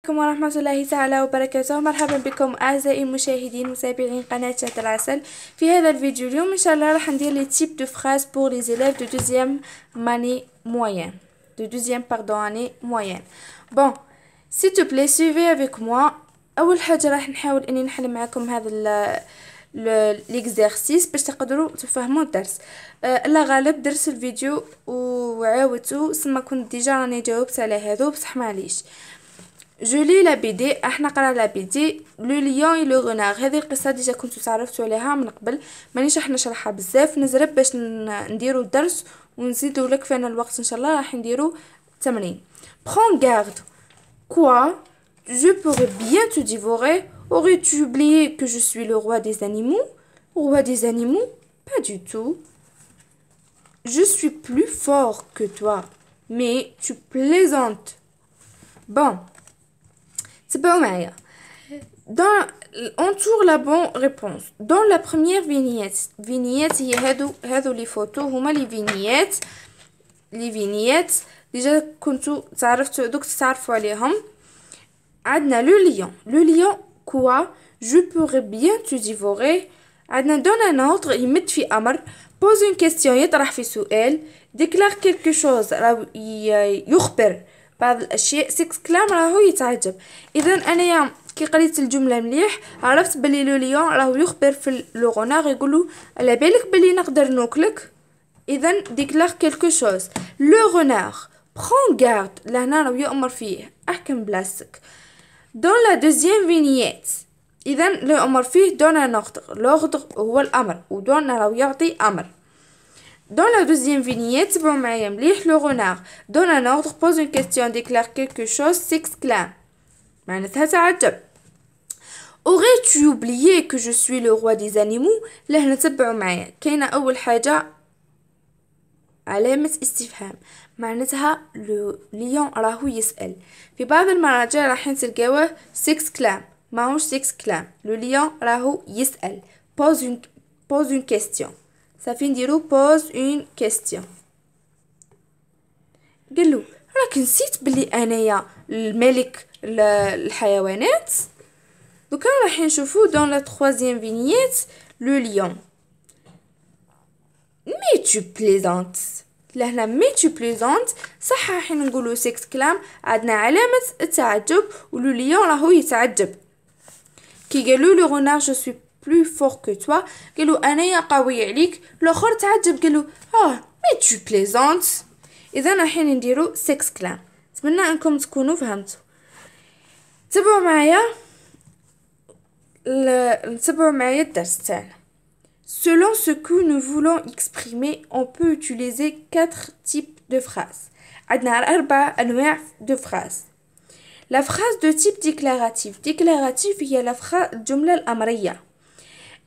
عليكم ورحمة الله تعالى وبركاته. مرحبا بكم أعزائي المشاهدين متابعين قناة شهد العسل. في هذا الفيديو اليوم إن شاء الله راح ندير لي types de phrases pour les élèves de deuxième année moyenne. Année moyenne. Bon, s'il te plaît, suivez avec moi. أول حاجة راح نحاول إني نحل معكم هذا l'exercice باش تقدروا تفهموا الدرس. لا غالب درس الفيديو وعاودته سما كنت ديجا راني جاوبت على هذا بصح معليش. جو لي لا بي دي، احنا نقرا لا بي دي لو ليون اي لو غونار. هذه القصه ديجا كنتو تعرفتوا عليها من قبل، مانيش راح نشرحها بزاف، نزرب باش نديروا الدرس ونزيدوا لك فينا الوقت ان شاء الله. راح نديروا تمرين. Prends garde. Quoi? Je pourrais bien te dévorer. Aurais-tu oublié que je suis le roi des animaux? Roi des animaux? Pas du tout. Je suis plus fort que toi. Mais tu plaisantes. Bon. تبعوا معايا. entoure la bonne réponse. Dans la première vignette هي هادو لي فوتو هما لي فينيات ديجا كنتو تعرفتوا دوك تعرفوا عليهم. عندنا لو ليون كوا je pourrais bien te dévorer. عندنا donne un ordre يمد في امر. pose une question يطرح في سؤال. déclare quelque chose يخبر بعض الاشياء. s'exclame راهو يتعجب. اذا انايا كي قريت الجمله مليح عرفت بلي لو ليون راهو يخبر في لو غونار، يقولوا على بالك بلي نقدر ناكلك. اذا déclare quelque chose. لو غونار prends garde، لهنا راهو يأمر فيه احكم بلاصتك. dans la deuxième vignette اذا لو امر فيه donne un ordre. l'ordre هو الامر و donne راهو يعطي امر. Dans la deuxième vignette, تبعوا معايا مليح. le renard donne un ordre, pose une question, déclare quelque chose, s'exclame. معناتها تعجب. Aurais-tu oublié que je suis le roi des animaux؟ لهنا تبعوا معايا كاينه اول حاجه علامه استفهام، معناتها لو ليون راهو يسأل. في بعض المراجع راح تلقاوه s'exclame، ماهوش s'exclame. لو ليون راهو يسأل. pose une question. صافي نديرو pose une question. قالو راك نسيت بلي انايا الملك الحيوانات. دوكا راح نشوفو dans la troisième vignette le lion. mais tu plaisantes. لهنا mais tu plaisantes صح راح نقولو s'exclame، عندنا علامة التعجب ولو ليون راهو يتعجب. كي قالو le renard je suis plus fort que toi، قالوا انايا قوي عليك. الاخر تعجب قالوا mais tu plaisantes. اذا راح نديرو s'exclame. نتمنى انكم تكونوا فهمتوا. تبعوا معايا الدرس تاعنا. selon ce que nous voulons exprimer on peut utiliser 4 types de phrases. عندنا 4 انواع de phrases. la phrase de type déclaratif هي الجملة الأمرية.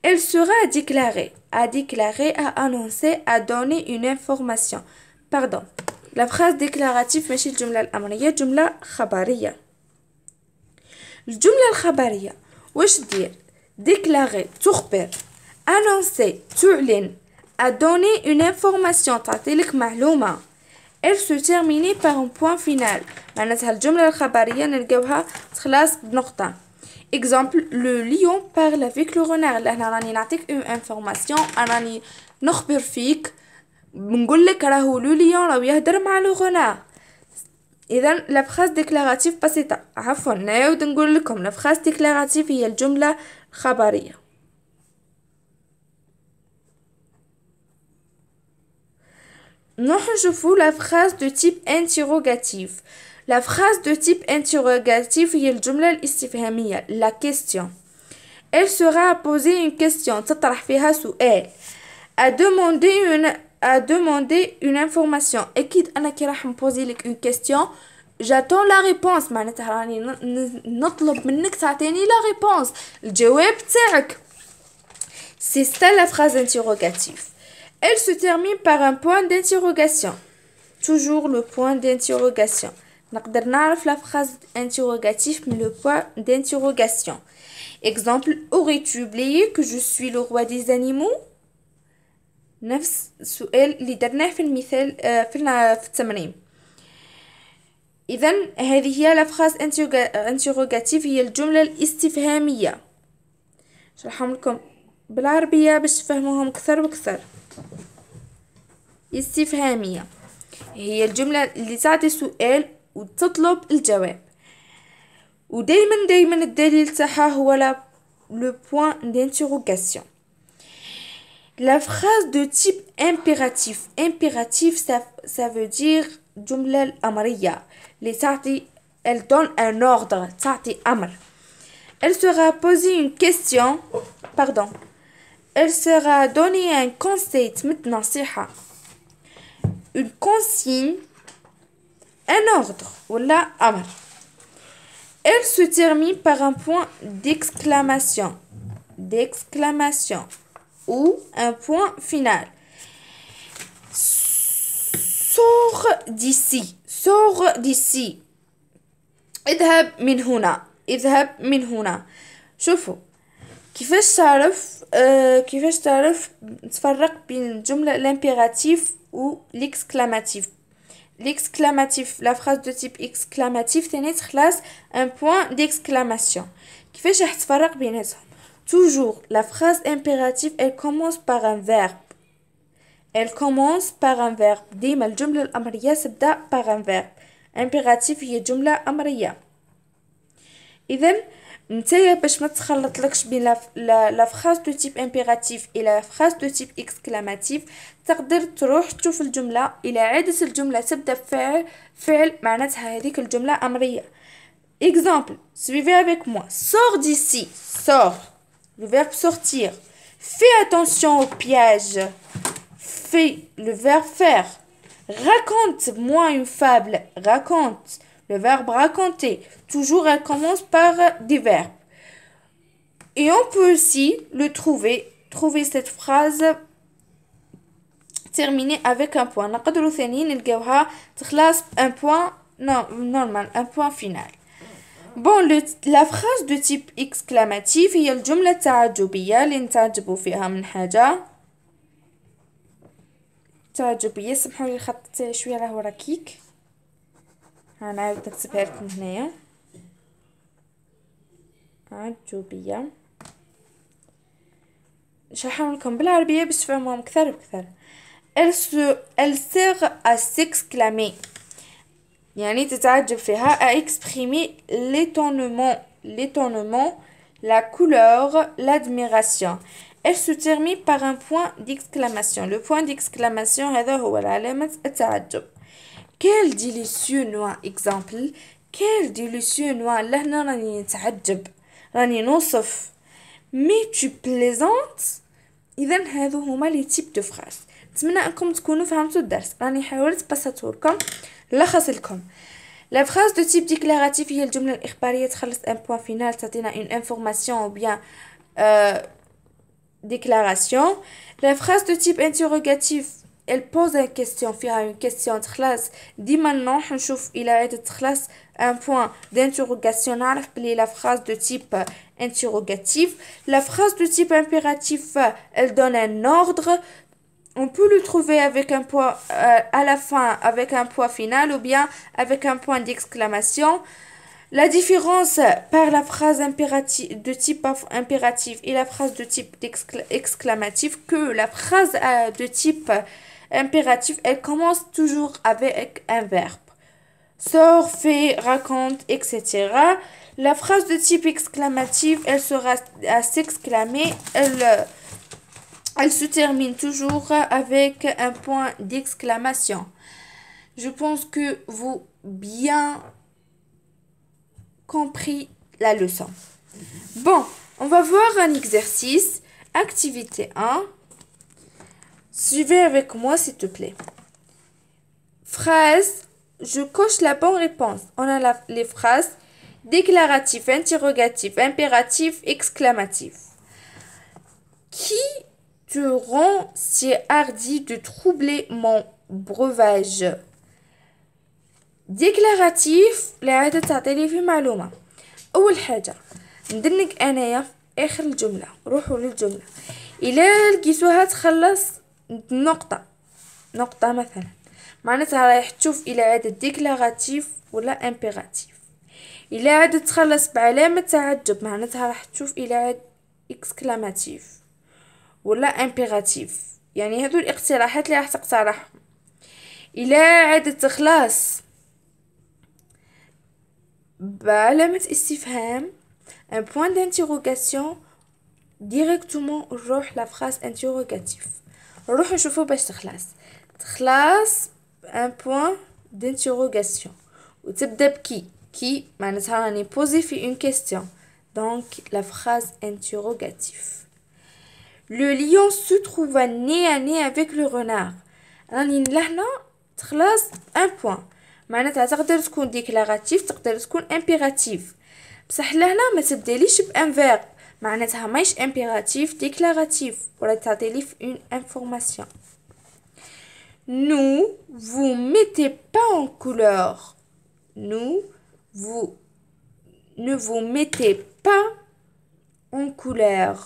Elle sera déclarée, à annoncer, à donner une information. Pardon. La phrase déclarative ماشي الجملة الأمرية، جملة خبرية. الجملة الخبرية واش دير؟ déclarer تخبر، annoncer تعلن، à donner une information تعطيلك معلومة. Elle se termine par un point final. معناتها الجملة الخبرية نلقاوها تخلص بنقطة. Exemple, le lion parle avec le renard. لهنا راني نعطيك une information، راني نخبر فيك، بنقول لك راهو لو ليون راهو يهدر مع لو renard. اذا لا فراز ديكلاراتيف بسيطه. عفوا نعاود نقول لكم لا فراز ديكلاراتيف هي الجمله الخبريه. نروح نشوفوا لا فراز دو تيب انتيروغاتيف. La phrase de type interrogatif هي الجملة الاستفهامية la question. Elle sera à poser une question تطرح فيها سؤال. à demander une information. أكيد أنا كي راح نبوزي لك une question j'attends la réponse، معناتها راني نطلب منك تعطيني la réponse الجواب تاعك. c'est ça la phrase interrogative. Elle se termine par un point d'interrogation. toujours le point d'interrogation. نقدر نعرف la phrase interrogative من le point d'interrogation. Exemple, aurais-tu oublié que je suis le roi des animaux؟ نفس السؤال اللي درناه في المثال في التمرين. إذن هذه هي لا فراز انتروغاتيف، هي الجملة الاستفهامية. نشرحهم لكم بالعربية باش تفهموهم أكثر وأكثر. استفهامية هي الجملة اللي تعطي سؤال وتطلب الجواب، ودايما الدليل تاعها هو le point d'interrogation. La phrase de type impératif. Impératif, ça veut dire جملة الأمرية اللي تعطي elle donne un ordre، تعطي أمر. Elle sera posée une question، pardon، elle sera donnée un conseil، تمد نصيحة، une consigne، un ordre ولا أمر. Elle se termine par un point d'exclamation ou un point final. Sors d'ici. اذهب من هنا. شوفوا كيفاش تعرف تفرق بين الجملة l'impératif ou l'exclamatif. L'exclamatif, la phrase de type exclamatif تاني تخلص un point d'exclamation. كيفاش راح تفرق بيناتهم؟ Toujours la phrase impérative elle commence par un verbe. ديما الجملة الأمرية تبدأ par un verbe. impératif هي جملة أمرية. إذن نتايا باش ما تخلطلكش بين لا phrase de type impératif et la phrase de type exclamatif، تقدر تروح تشوف الجملة إلى عادة الجملة تبدأ فعل معناتها هذيك الجملة أمرية. Exemple, suivez avec moi. Sors d'ici. Sors. Le verbe sortir. Fais attention au piège. Fais. Le verbe faire. Raconte-moi une fable. Raconte. Le verbe raconter. Toujours, elle commence par des verbes. Et on peut aussi le trouver cette phrase terminée avec un point. نقدروا ثاني نلقاوها تخلص un point normal, un point final. Bon, la phrase de type exclamatif هي الجملة التعجبية اللي نتعجبوا فيها من حاجة. تعجبية، سمحوا لي الخط تاعي شوية راهو ركيك، هنعاود نكتبها لكم هنايا. تعجبية نشرحهم لكم بالعربية باش تفهموهم أكثر وأكثر. Elle sert à s'exclamer، يعني تتعجب فيها، à exprimer l'étonnement, la couleur, l'admiration. Elle se termine par un point d'exclamation. Le point d'exclamation هذا هو علامة التعجب. Quel délicieux noix. Exemple. Quel délicieux noix. لهنا راني نتعجب، راني نوصف. Mais tu plaisantes. إذن هذو هما لي تيب دو فراز. نتمنى أنكم تكونوا فهمتوا الدرس، راني حاولت بسطه لكم لخص لكم. La phrase de type déclaratif هي الجملة الإخبارية تخلص un point final، تعطينا une information ou bien déclaration. La phrase de type interrogatif elle pose une question، فيها une question تخلص ديما نروح نشوف إلى عدة تخلص un point d'interrogation، نعرف بلي la phrase de type interrogatif. La phrase de type impératif elle donne un ordre. On peut le trouver avec un point à la fin, avec un point final ou bien avec un point d'exclamation. La différence par la phrase de type impératif et la phrase de type exclamatif, que la phrase de type impératif, elle commence toujours avec un verbe. Sort, fait, raconte, etc. La phrase de type exclamatif, elle sera à s'exclamer, elle se termine toujours avec un point d'exclamation. Je pense que vous bien compris la leçon. Bon, on va voir un exercice. Activité 1. Suivez avec moi s'il te plaît. Phrase. Je coche la bonne réponse. On a les phrases déclaratif, interrogatif, impératif, exclamatif. Qui te rend si hardi de troubler mon breuvage? ديكلاراتيف لعادة تعطيلي في معلومة. أول حاجة ندنك أنايا في آخر الجملة، روحوا للجملة إلا لقيتوها تخلص نقطة مثلا، معناتها رايح تشوف الى عدد ديكلاراتيف ولا امبيراتيف. الى عدد تخلص بعلامة تعجب معناتها راح تشوف الى عدد اكسكلاماتيف ولا امبيراتيف، يعني هذو الاقتراحات اللي راح تقترحهم. الى عدد تخلص بعلامة استفهام un point d'interrogation directement نروح لا phrase interrogative. نروح نشوفو باش تخلص un point d'interrogation وتبدا بكي. كي معناتها راني بوزي في une question donc la phrase interrogative. Le lion se trouva nez à nez avec le renard. راني لهنا تخلص un point معناتها تقدر تكون ديكلاراتيف تقدر تكون امبيراتيف، بصح لهنا ما تبداليش بان فيرب معناتها مايش امبيراتيف ديكلاراتيف ولا تعطيلي في اون انفورماسيون. nous vous mettez pas en couleur. nous vous ne vous mettez pas en couleur.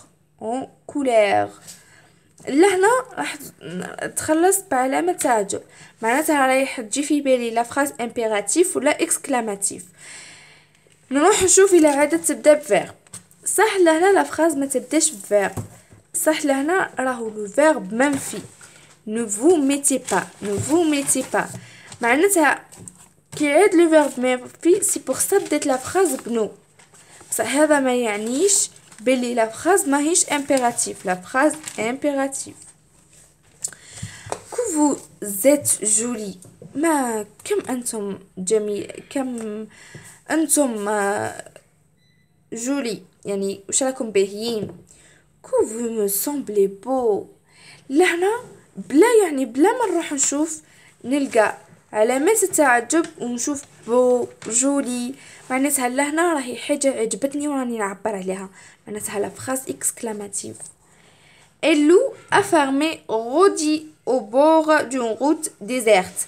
لهنا راح تخلص بعلامة تعجب معناتها رايح تجي في بالي لا فراز امبيراتيف ولا اكسكلاماتيف. نروح نشوف الى عدد تبدا بفيرب. صح لهنا لا فراز ما تبداش بفيرب، صح لهنا راهو لو فيرب منفي ne vous mettez pas معناتها كي عاد لو فيرب منفي سي بور سا بدات لا فراز بنو، بصح هذا ما يعنيش بلي لا فراز ماهيش امبيراتيف. لا فراز امبيراتيف. que vous êtes jolie. ما كم انتم جميل، كم انتم جولي يعني وش راكم باهيين. que vous me semblez beau. لهنا بلا يعني بلا ما نروح نشوف نلقى علامات التعجب ونشوف بو جولي معناتها لهنا راهي حاجة عجبتني وراني نعبر عليها معناتها لا phrase exclamative. Un loup affamé rôdit au bord d'une route déserte.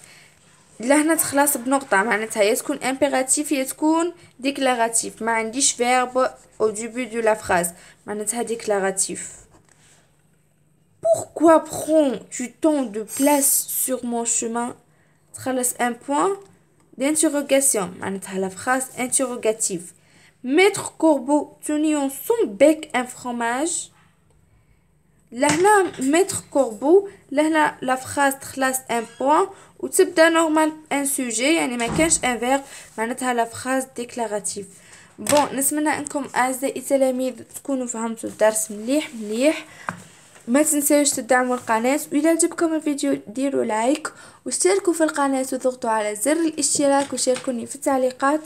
لهنا تخلص بنقطة معناتها يا تكون impératif يا تكون déclaratif. ما عنديش verbe au début de la phrase معناتها déclaratif. Pourquoi prends-tu tant de place sur mon chemin. تخلص un point d'interrogation معناتها la phrase interrogative. Maître Corbeau tenant son bec un fromage. لهنا maître Corbeau لهنا la phrase تخلص un point وتبدا normal un sujet يعني ما كانش un verbe معناتها la phrase déclarative. بون نتمنى انكم اعزائي التلاميذ تكونوا فهمتوا الدرس مليح. ما تنساوش تدعموا القناة، وإذا عجبكم الفيديو ديروا لايك واشتركوا في القناة وضغطوا على زر الاشتراك وشاركوني في التعليقات.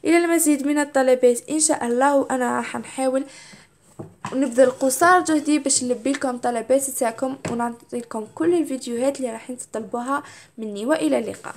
إلى المزيد من الطلبات إن شاء الله، وأنا راح نحاول نبذل قصارى جهدي باش نلبي لكم طلبات تاعكم ونعطيكم كل الفيديوهات اللي راح تطلبوها مني. وإلى اللقاء.